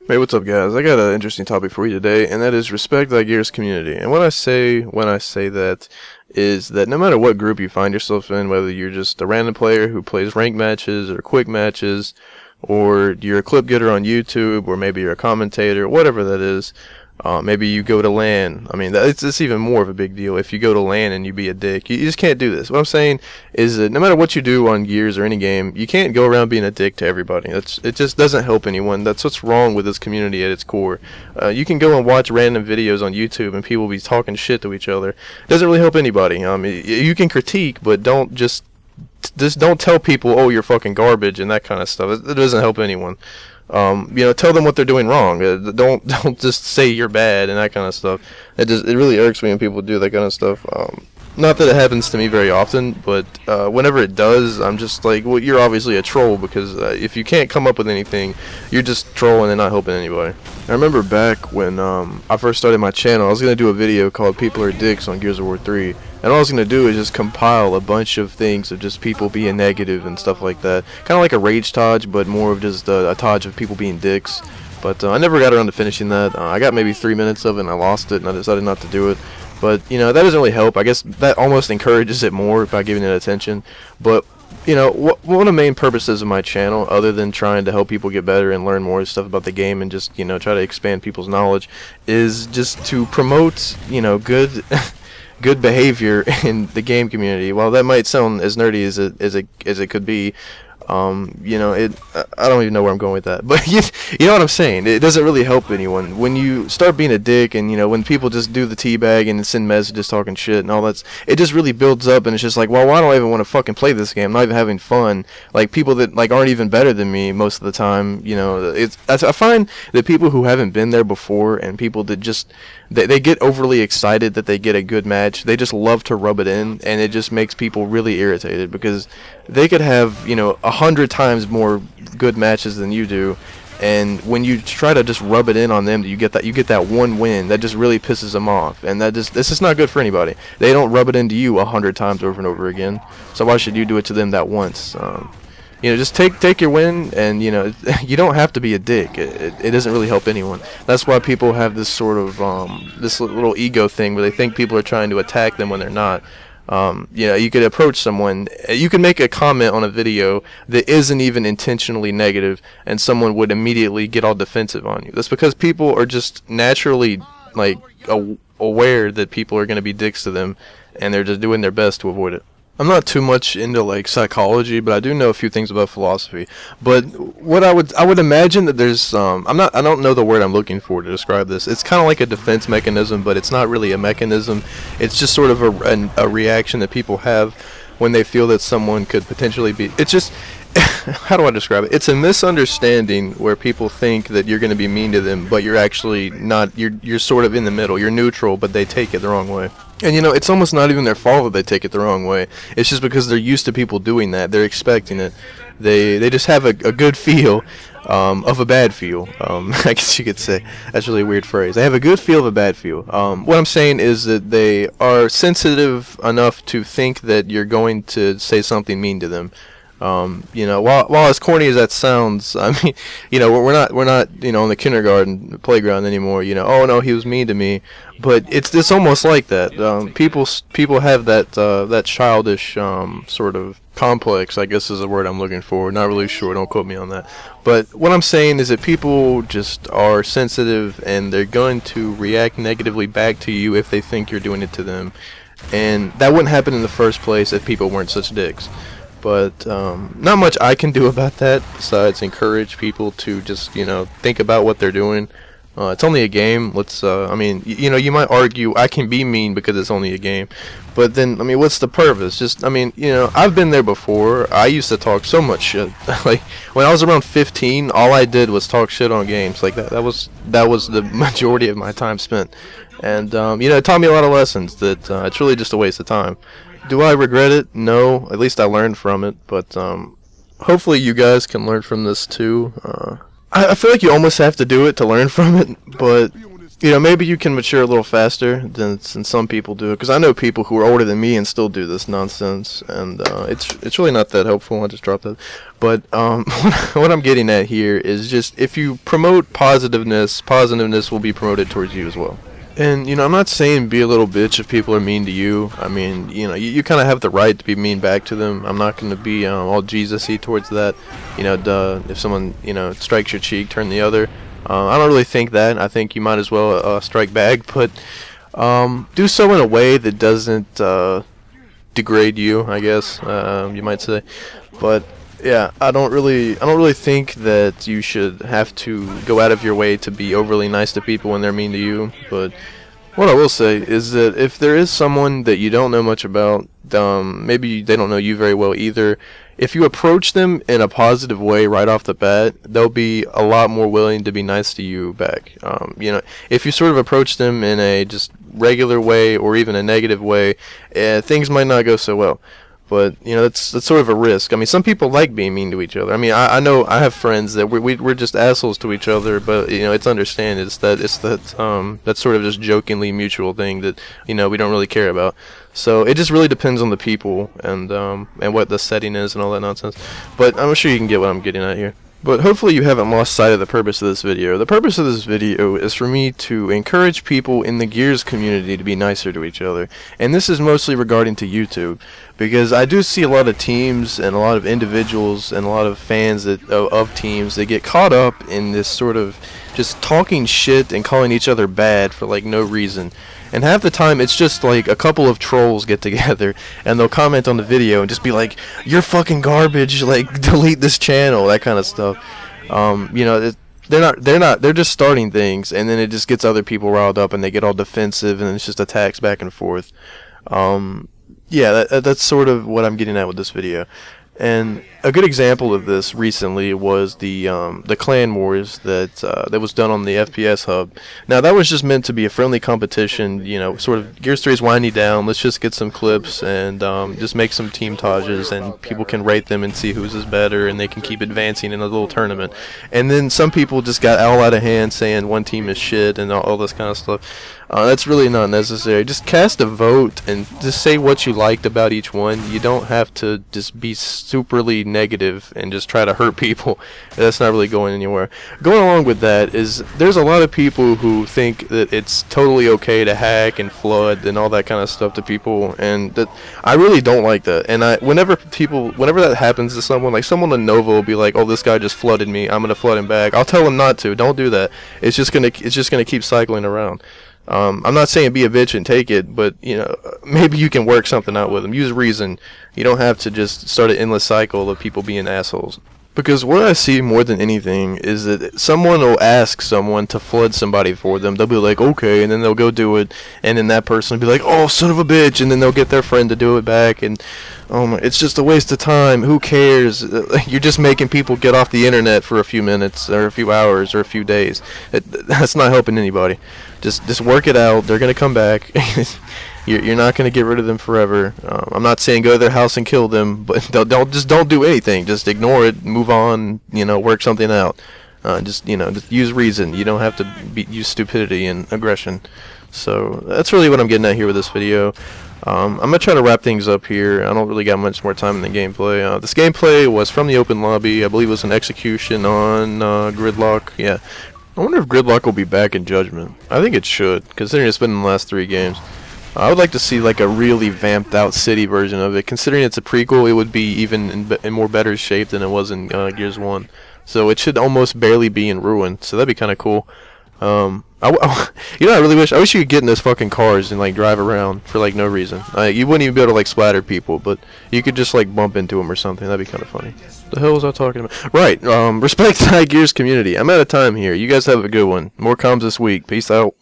Hey, what's up, guys? I got an interesting topic for you today, and that is respect thy gears community. And what I say when I say that is that no matter what group you find yourself in, whether you're just a random player who plays ranked matches or quick matches, or you're a clip getter on YouTube, or maybe you're a commentator, whatever that is, maybe you go to LAN. I mean, it's even more of a big deal if you go to LAN and you be a dick. You just can't do this. What I'm saying is that no matter what you do on Gears or any game, you can't go around being a dick to everybody. It just doesn't help anyone. That's what's wrong with this community at its core. You can go and watch random videos on YouTube and people be talking shit to each other. It doesn't really help anybody. You can critique, but just don't tell people, oh, you're fucking garbage and that kind of stuff. It doesn't help anyone. Tell them what they're doing wrong. Don't just say you're bad and that kind of stuff. It really irks me when people do that kind of stuff. Not that it happens to me very often, but whenever it does, I'm just like, well, you're obviously a troll, because if you can't come up with anything, you're just trolling and not helping anybody. I remember back when I first started my channel, I was going to do a video called People Are Dicks on Gears of War 3. And all I was going to do is just compile a bunch of things of just people being negative and stuff like that. Kind of like a rage Taj, but more of just a Taj of people being dicks. But I never got around to finishing that. I got maybe 3 minutes of it and I lost it, and I decided not to do it. But, that doesn't really help. I guess that almost encourages it more by giving it attention. But, one of the main purposes of my channel, other than trying to help people get better and learn more stuff about the game and just, try to expand people's knowledge, is just to promote, good... good behavior in the game community. While that might sound as nerdy as it could be, I don't even know where I'm going with that. But you know what I'm saying. It doesn't really help anyone when you start being a dick, and when people just do the teabag and send messages talking shit and all that. It just really builds up, and it's just like, well, why do I even want to fucking play this game? I'm not even having fun. Like, people that aren't even better than me most of the time. I find that people who haven't been there before, and people that just they get overly excited that they get a good match. They just love to rub it in, and it just makes people really irritated, because they could have 100 times more good matches than you do, and when you try to just rub it in on them, you get that one win that just really pisses them off, and this is not good for anybody. They don't rub it into you 100 times over and over again, so why should you do it to them that once? Just take your win, and you don't have to be a dick. It doesn't really help anyone. That's why people have this sort of this little ego thing where they think people are trying to attack them when they're not. You could approach someone, you can make a comment on a video that isn't even intentionally negative, and someone would immediately get all defensive on you. That's because people are just naturally aware that people are going to be dicks to them, and they're just doing their best to avoid it. I'm not too much into psychology, but I do know a few things about philosophy. But what I would imagine that there's I don't know the word I'm looking for to describe this. It's kind of like a defense mechanism, but it's not really a mechanism. It's just sort of a reaction that people have when they feel that someone could potentially be. It's just how do I describe it? It's a misunderstanding where people think that you're going to be mean to them, but you're actually not. You're sort of in the middle. You're neutral, but they take it the wrong way. And it's almost not even their fault that they take it the wrong way. It's just because they're used to people doing that. They're expecting it. They just have a good feel of a bad feel. I guess you could say. That's really a weird phrase. They have a good feel of a bad feel. What I'm saying is that they are sensitive enough to think that you're going to say something mean to them. While as corny as that sounds, I mean, we're not on the kindergarten playground anymore. Oh no, he was mean to me, but it's almost like that. People have that childish sort of complex, I guess is the word I'm looking for. Not really sure. Don't quote me on that. But what I'm saying is that people just are sensitive, and they're going to react negatively back to you if they think you're doing it to them, and that wouldn't happen in the first place if people weren't such dicks. But not much I can do about that besides encourage people to just think about what they're doing. It's only a game. You might argue I can be mean because it's only a game, but then what's the purpose? Just I've been there before. I used to talk so much shit. Like when I was around 15, all I did was talk shit on games. Like that was the majority of my time spent, and it taught me a lot of lessons that it's really just a waste of time. Do I regret it? No. At least I learned from it. But hopefully you guys can learn from this too. I feel like you almost have to do it to learn from it. But you know, maybe you can mature a little faster than some people do. Because I know people who are older than me and still do this nonsense, and it's really not that helpful. I just dropped that. But what I'm getting at here is just if you promote positiveness, positiveness will be promoted towards you as well. And, you know, I'm not saying be a little bitch if people are mean to you. I mean, you know, you kind of have the right to be mean back to them. I'm not going to be all Jesus-y towards that. You know, if someone, you know, strikes your cheek, turn the other. I don't really think that. I think you might as well strike back, but do so in a way that doesn't degrade you, I guess you might say. But yeah, I don't really think that you should have to go out of your way to be overly nice to people when they're mean to you. But what I will say is that if there is someone that you don't know much about, maybe they don't know you very well either, if you approach them in a positive way right off the bat, they'll be a lot more willing to be nice to you back. You know, if you sort of approach them in a just regular way or even a negative way, things might not go so well. But, you know, that's sort of a risk. I mean, some people like being mean to each other. I mean, I know I have friends that we're just assholes to each other, but, you know, it's understand. It's that sort of just jokingly mutual thing that, you know, we don't really care about. So it just really depends on the people and what the setting is and all that nonsense. But I'm sure you can get what I'm getting at here. But hopefully you haven't lost sight of the purpose of this video. The purpose of this video is for me to encourage people in the Gears community to be nicer to each other. And this is mostly regarding to YouTube. Because I do see a lot of teams and a lot of individuals and a lot of fans of teams that get caught up in this sort of just talking shit and calling each other bad for like no reason. And half the time it's just like a couple of trolls get together and they'll comment on the video and just be like, "You're fucking garbage, like delete this channel," that kind of stuff. You know, they're just starting things, and then it just gets other people riled up and they get all defensive and it's just attacks back and forth. Yeah, that's sort of what I'm getting at with this video. And a good example of this recently was the clan wars that was done on the FPS hub. Now that was just meant to be a friendly competition, you know, sort of Gears 3 is winding down. Let's just get some clips and just make some team tages, and people can rate them and see whose is better, and they can keep advancing in a little tournament. And then some people just got all out of hand saying one team is shit and all this kind of stuff. That's really not necessary. Just cast a vote and just say what you liked about each one. You don't have to just be superly negative and just try to hurt people. That's not really going anywhere. Going along with that is there's a lot of people who think that it's totally okay to hack and flood and all that kind of stuff to people, and that I really don't like that. And whenever that happens to someone, like someone in Nova will be like, "Oh, this guy just flooded me, I'm gonna flood him back." I'll tell him not to. Don't do that. It's just gonna keep cycling around. I'm not saying be a bitch and take it, but, you know, maybe you can work something out with them. Use reason. You don't have to just start an endless cycle of people being assholes. Because what I see more than anything is that someone will ask someone to flood somebody for them. They'll be like, "Okay," and then they'll go do it, and then that person will be like, "Oh, son of a bitch," and then they'll get their friend to do it back, and it's just a waste of time. Who cares? You're just making people get off the internet for a few minutes or a few hours or a few days. That's not helping anybody. Just work it out. They're gonna come back. You're not gonna get rid of them forever. I'm not saying go to their house and kill them, but don't do anything. Just ignore it, move on. You know, work something out. Just use reason. You don't have to use stupidity and aggression. So that's really what I'm getting at here with this video. I'm gonna try to wrap things up here. I don't really got much more time in the gameplay. This gameplay was from the open lobby. I believe it was an execution on Gridlock. Yeah. I wonder if Gridlock will be back in Judgment. I think it should, considering it's been in the last 3 games. I would like to see like a really vamped out city version of it. Considering it's a prequel, it would be even in more better shape than it was in Gears 1. So it should almost barely be in ruin. So that'd be kind of cool. You know, I wish you could get in those fucking cars and like drive around for like no reason. You wouldn't even be able to like splatter people, but you could just like bump into them or something. That'd be kind of funny. The hell was I talking about? Right. Respect to the Gears community. I'm out of time here. You guys have a good one. More comms this week. Peace out.